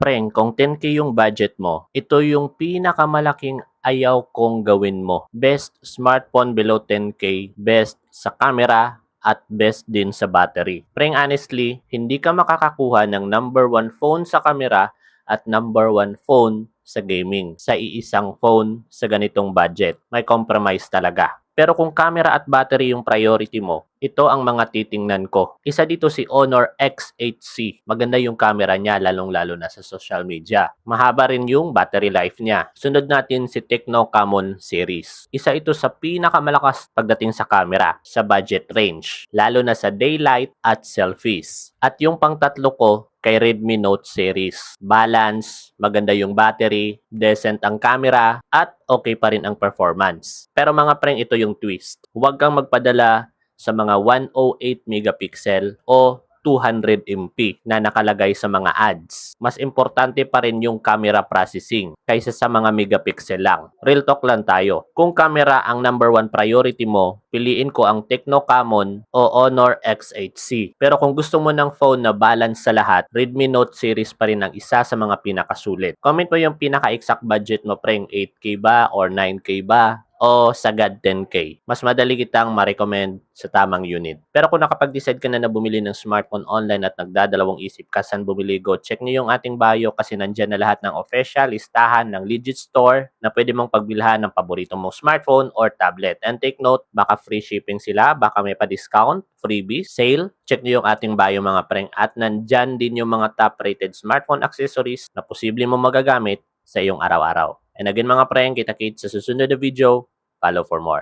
Preng, kung 10K yung budget mo, ito yung pinakamalaking ayaw kong gawin mo. Best smartphone below 10K, best sa camera, at best din sa battery. Preng, honestly, hindi ka makakakuha ng number 1 phone sa camera at number 1 phone sa gaming sa iisang phone sa ganitong budget. May compromise talaga. Pero kung camera at battery yung priority mo, ito ang mga titingnan ko. Isa dito si Honor X8C. Maganda yung camera niya, lalong-lalo na sa social media. Mahaba rin yung battery life niya. Sunod natin si Tecno Camon series. Isa ito sa pinakamalakas pagdating sa camera, sa budget range, lalo na sa daylight at selfies. At yung pangtatlo ko, kay Redmi Note series. Balance, maganda yung battery, decent ang camera, at okay pa rin ang performance. Pero mga preng, ito yung twist. Huwag kang magpadala sa mga 108 megapixel o 200 MP na nakalagay sa mga ads. Mas importante pa rin yung camera processing kaysa sa mga megapixel lang. Real talk lang tayo. Kung camera ang number 1 priority mo, piliin ko ang Tecno Camon o Honor X8C. Pero kung gusto mo ng phone na balance sa lahat, Redmi Note series pa rin ang isa sa mga pinakasulit. Comment mo yung pinaka-exact budget mo, preng, 8K ba or 9K ba? O sagad 10K. Mas madali kitang ma-recommend sa tamang unit. Pero kung nakapag-decide ka na bumili ng smartphone online at nagdadalawang isip ka saan bumili, go check nyo yung ating bio kasi nandyan na lahat ng official listahan ng legit store na pwede mong pagbilhan ng paborito mong smartphone or tablet. And take note, baka free shipping sila, baka may pa-discount, freebies, sale. Check nyo yung ating bio mga preng at nandyan din yung mga top-rated smartphone accessories na posible mo magagamit sa iyong araw-araw. And again mga preng, kita-kits sa susunod na video. Follow for more.